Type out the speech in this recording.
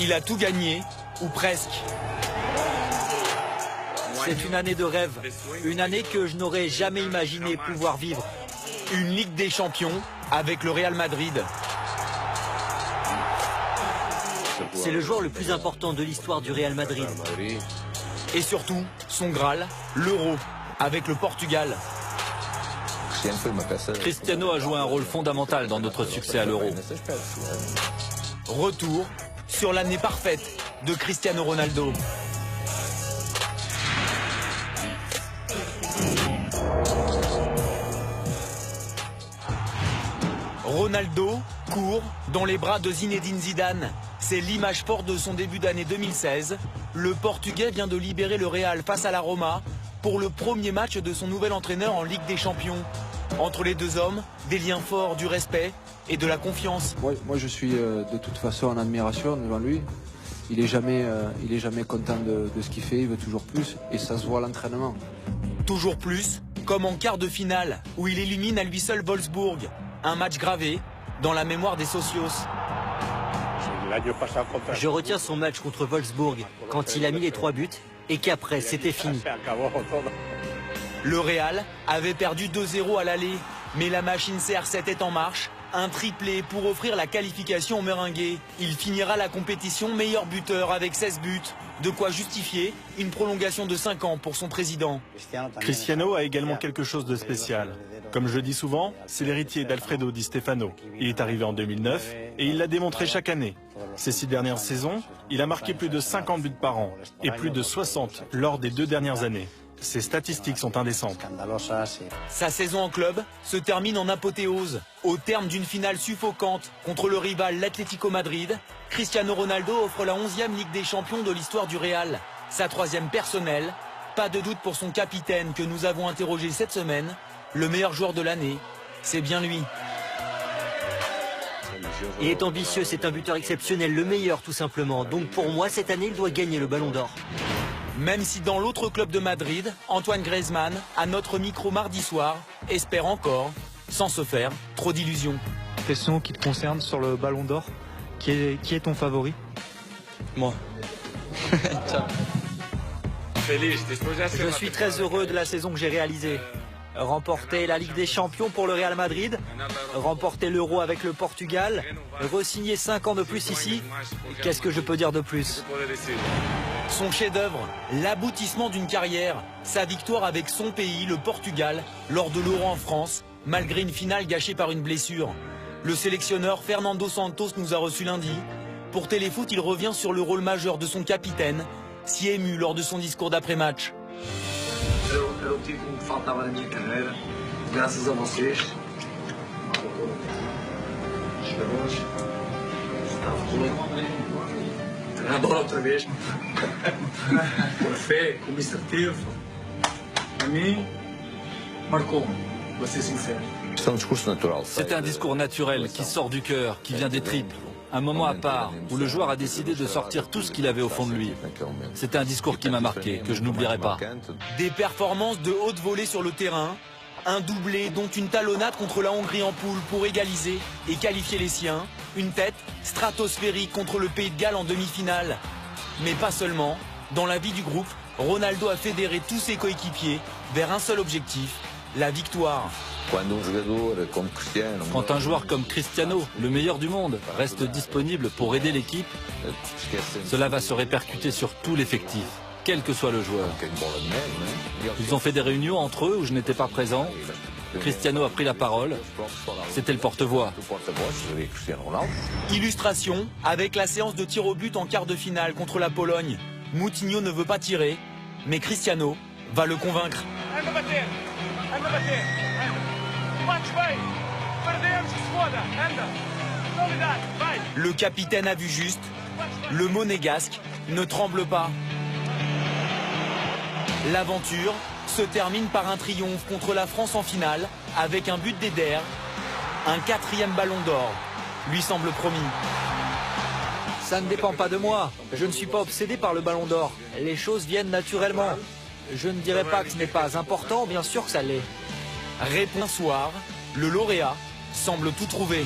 Il a tout gagné, ou presque. C'est une année de rêve, une année que je n'aurais jamais imaginé pouvoir vivre. Une Ligue des Champions avec le Real Madrid. C'est le joueur le plus important de l'histoire du Real Madrid. Et surtout, son Graal, l'Euro, avec le Portugal. Cristiano a joué un rôle fondamental dans notre succès à l'Euro. Retour sur l'année parfaite de Cristiano Ronaldo. Ronaldo court dans les bras de Zinedine Zidane. C'est l'image forte de son début d'année 2016. Le Portugais vient de libérer le Real face à la Roma pour le premier match de son nouvel entraîneur en Ligue des Champions. Entre les deux hommes, des liens forts, du respect et de la confiance. Moi je suis de toute façon en admiration devant lui. Il est jamais content de ce qu'il fait, il veut toujours plus et ça se voit à l'entraînement. Toujours plus, comme en quart de finale, où il élimine à lui seul Wolfsburg. Un match gravé dans la mémoire des socios. Je retiens son match contre Wolfsburg, quand il a mis les 3 buts et qu'après c'était fini. Le Real avait perdu 2-0 à l'aller, mais la machine CR7 est en marche. Un triplé pour offrir la qualification au Merengue. Il finira la compétition meilleur buteur avec 16 buts. De quoi justifier une prolongation de 5 ans pour son président. Cristiano a également quelque chose de spécial. Comme je dis souvent, c'est l'héritier d'Alfredo Di Stefano. Il est arrivé en 2009 et il l'a démontré chaque année. Ces 6 dernières saisons, il a marqué plus de 50 buts par an et plus de 60 lors des 2 dernières années. Ces statistiques sont indécentes. Sa saison en club se termine en apothéose. Au terme d'une finale suffocante contre le rival l'Atlético Madrid, Cristiano Ronaldo offre la 11e Ligue des Champions de l'histoire du Real. Sa 3e personnelle. Pas de doute pour son capitaine que nous avons interrogé cette semaine. Le meilleur joueur de l'année, c'est bien lui. Il est ambitieux, c'est un buteur exceptionnel, le meilleur tout simplement. Donc pour moi, cette année, il doit gagner le Ballon d'Or. Même si dans l'autre club de Madrid, Antoine Griezmann, à notre micro mardi soir, espère encore, sans se faire trop d'illusions. Question qui te concerne sur le Ballon d'Or. Qui est ton favori? Moi. Je suis très heureux de la saison que j'ai réalisée. Remporter la Ligue des Champions pour le Real Madrid, remporter l'Euro avec le Portugal, re-signer 5 ans de plus ici. Qu'est-ce que je peux dire de plus? Son chef-d'œuvre, l'aboutissement d'une carrière, sa victoire avec son pays, le Portugal, lors de l'Euro en France, malgré une finale gâchée par une blessure. Le sélectionneur Fernando Santos nous a reçus lundi. Pour Téléfoot, il revient sur le rôle majeur de son capitaine, si ému lors de son discours d'après-match. Era o título que faltava na minha carreira, graças a vocês. Jogadores, treinador outra vez, com a fé, com o Mr. Teve, a mim, marcou-me, vou ser sincero. C'est un discours naturel qui sort du cœur, qui vient des tripes. Un moment à part où le joueur a décidé de sortir tout ce qu'il avait au fond de lui. C'était un discours qui m'a marqué, que je n'oublierai pas. Des performances de haute volée sur le terrain, un doublé dont une talonnade contre la Hongrie en poule pour égaliser et qualifier les siens, une tête stratosphérique contre le Pays de Galles en demi-finale. Mais pas seulement, dans la vie du groupe, Ronaldo a fédéré tous ses coéquipiers vers un seul objectif, la victoire. Quand un joueur comme Cristiano, le meilleur du monde, reste disponible pour aider l'équipe, cela va se répercuter sur tout l'effectif, quel que soit le joueur. Ils ont fait des réunions entre eux où je n'étais pas présent. Cristiano a pris la parole. C'était le porte-voix. Illustration avec la séance de tir au but en quart de finale contre la Pologne. Moutinho ne veut pas tirer, mais Cristiano va le convaincre. Le capitaine a vu juste. Le monégasque ne tremble pas. L'aventure se termine par un triomphe contre la France en finale avec un but d'Eder. Un 4e Ballon d'Or lui semble promis. Ça ne dépend pas de moi. Je ne suis pas obsédé par le Ballon d'Or. Les choses viennent naturellement. Je ne dirais pas que ce n'est pas important, bien sûr que ça l'est. Réponse soir, le lauréat semble tout trouver.